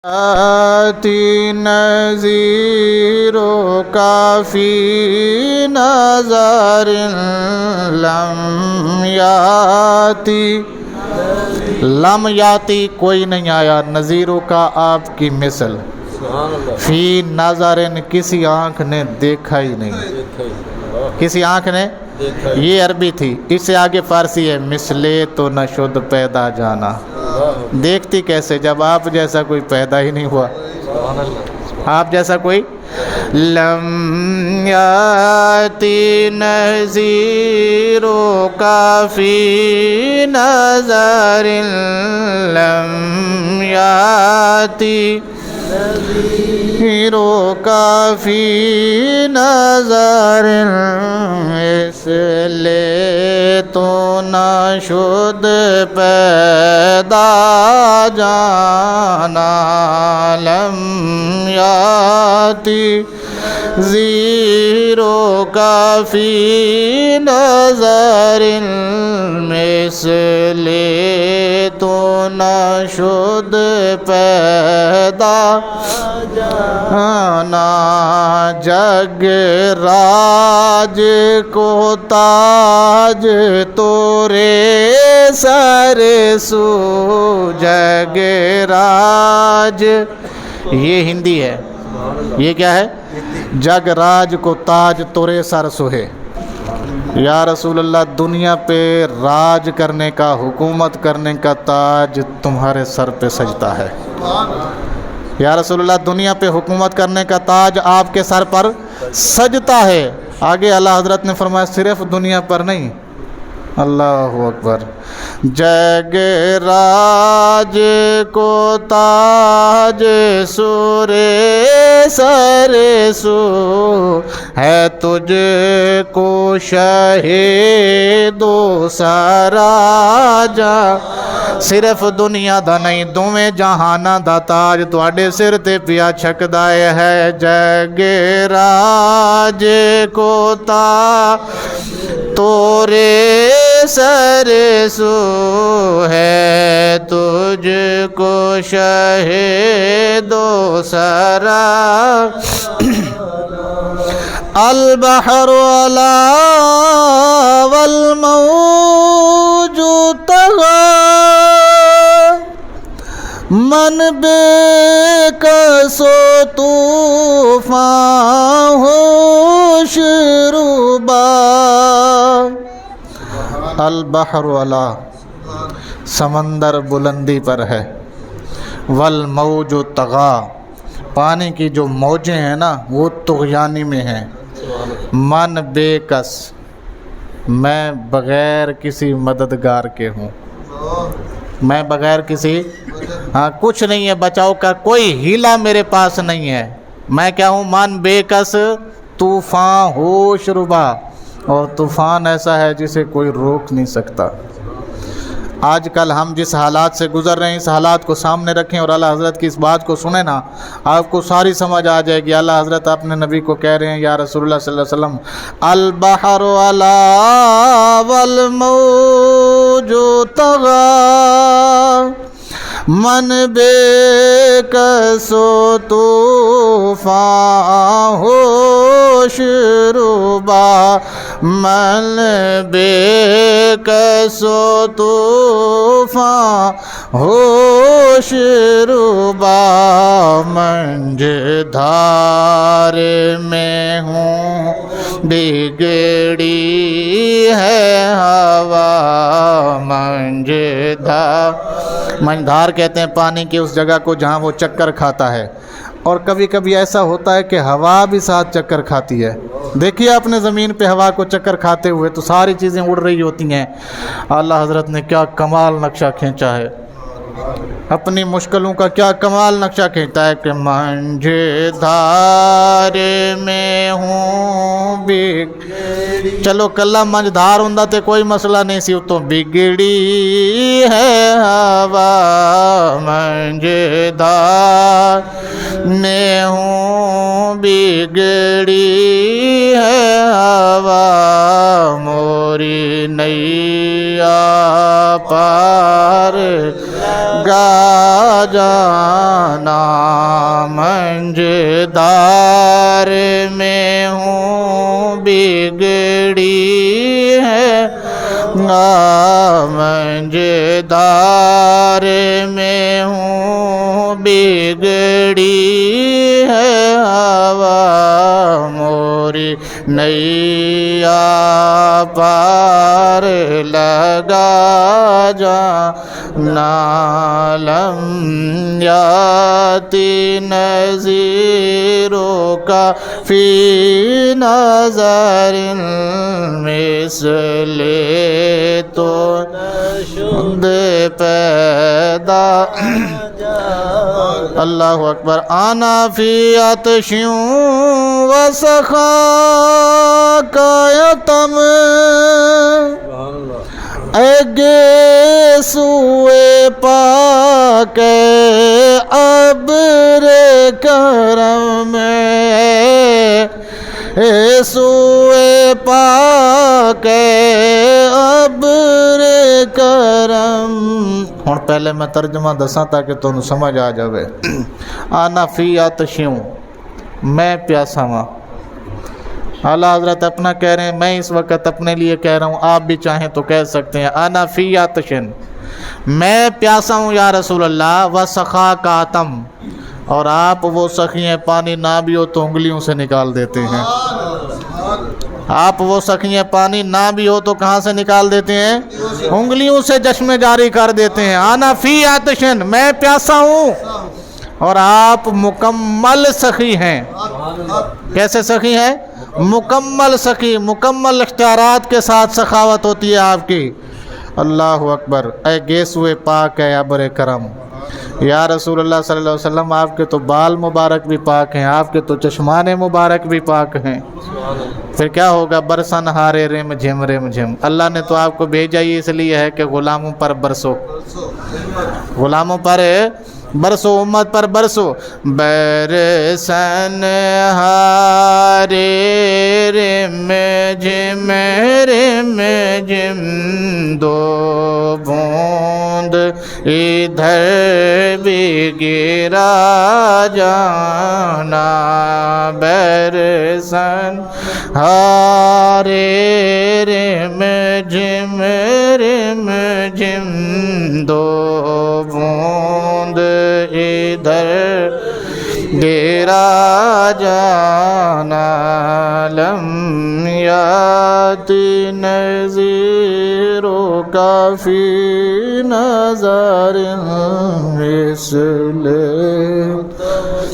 آتی نذیروں کا فی نظر لم یاتی، لم یاتی کوئی نہیں آیا، نذیروں کا آپ کی مثل، فی نظر کسی آنکھ نے دیکھا ہی نہیں، کسی آنکھ نے، یہ عربی تھی، اس سے آگے فارسی ہے، مثلے تو نہ شد پیدا جانا، دیکھتی کیسے جب آپ جیسا کوئی پیدا ہی نہیں ہوا، آپ جیسا کوئی، لم یاتی نذیروں کا فی نظر لم یاتی، نذیروں کا فی نظر اس لیے تو نہ شد پیدا جانا، لم یاتی زیروں کا فی نظر اس لیے تو نہ شد پیدا جانا، جگ راج کو تاج تورے سر سو، جگ راج یہ ہندی ہے، یہ کیا ہے، جگ راج کو تاج تورے سر سوہے، یا رسول اللہ دنیا پہ راج کرنے کا، حکومت کرنے کا تاج تمہارے سر پہ سجتا ہے، یا رسول اللہ دنیا پہ حکومت کرنے کا تاج آپ کے سر پر سجتا ہے۔ آگے اعلیٰ حضرت نے فرمایا صرف دنیا پر نہیں، اللہ اکبر، جگ راج کو تاج سورے سر سو، ہے تجھ کو شہید و سراجا، صرف دنیا دا نہیں دوویں جہاناں دا تاج تواڈے سر تے پیا چھکدا ہے، جگ راج کو تاج تورے سر سو، ہے تجھ کو شہید و سرا، البحر علا والموج طغی، من بے کس و طوفان ہوش ربا، البحر علا سمندر بلندی پر ہے، والموج طغی پانی کی جو موجیں ہیں نا وہ طغیانی میں ہیں، من بے کس میں بغیر کسی مددگار کے ہوں، میں بغیر کسی کچھ نہیں ہے بچاؤ کا، کوئی ہیلا میرے پاس نہیں ہے، میں کیا ہوں، من بے کس طوفان ہوش ربا، اور طوفان ایسا ہے جسے کوئی روک نہیں سکتا۔ آج کل ہم جس حالات سے گزر رہے ہیں اس حالات کو سامنے رکھیں اور اعلیٰ حضرت کی اس بات کو سنیں نا، آپ کو ساری سمجھ آ جائے گی۔ اعلیٰ حضرت اپنے نبی کو کہہ رہے ہیں، یا رسول اللہ صلی اللہ علیہ وسلم، البحر علا والموج طغی، من بے کس و طوفان ہوش ربا، من بے کس و طوفان ہوش ربا، منج دھار میں ہوں بگڑی ہے ہوا، منج دھار کہتے ہیں پانی کی اس جگہ کو جہاں وہ چکر کھاتا ہے، اور کبھی کبھی ایسا ہوتا ہے کہ ہوا بھی ساتھ چکر کھاتی ہے، دیکھیے آپ نے زمین پہ ہوا کو چکر کھاتے ہوئے تو ساری چیزیں اڑ رہی ہوتی ہیں، اعلیٰ حضرت نے کیا کمال نقشہ کھینچا ہے، اپنی مشکلوں کا کیا کمال نقشہ کھینچتا ہے کہ منج دھار میں ہوں چلو کلا منج دھار ہوندا تے کوئی مسئلہ نہیں سی، تو بگڑی ہے ہوا، منج دھار میں ہوں بگڑی ہے ہوا، نیا پار گا جانا منجدار میں ہوں بگڑی ہے منجدار میں ہوں بگڑی ہے ہوا موری نیا پار لگا جانا لم یاتی نذیروں کا فی نظر مثل تو شد پیدا اللہ اکبر آنا فی عطش و سخا کا یتم اے گیسوئے پاک ابر کرم اے سوئے پاک ابر کرم ہن پہلے میں ترجمہ دساں تاکہ تانوں سمجھ آ جاوے آنا فی عطشوں میں پیاسا ہاں اعلیٰ حضرت اپنا کہہ رہے ہیں میں اس وقت اپنے لیے کہہ رہا ہوں آپ بھی چاہیں تو کہہ سکتے ہیں آنا فی عطشن میں پیاسا ہوں یا رسول اللہ وسخا کا عتم اور آپ وہ سخی ہیں پانی نہ بھی ہو تو انگلیوں سے نکال دیتے ہیں آپ وہ سخی ہیں پانی نہ بھی ہو تو کہاں سے نکال دیتے ہیں انگلیوں سے چشمے جاری کر دیتے ہیں آنا فی عطشن میں پیاسا ہوں اور آپ مکمل سخی ہیں کیسے سخی ہیں مکمل سخی مکمل اختیارات کے ساتھ سخاوت ہوتی ہے آپ کی اللہ اکبر اے گیسوئے پاک ہے ابر کرم یا رسول اللہ صلی اللہ علیہ وسلم آپ کے تو بال مبارک بھی پاک ہیں آپ کے تو چشمان مبارک بھی پاک ہیں پھر کیا ہوگا برسن ہارے رم جھم اللہ نے تو آپ کو بھیجا ہی اس لیے ہے کہ غلاموں پر برسو غلاموں پر برسو امت پر برسو برسن ہارے رم جھم دو بوند ادھر بھی گرا جانا برسن ہارے رم جھم دو بوند ادھر گرا جانا لم یاتی نذیروں کا فی نظر مثل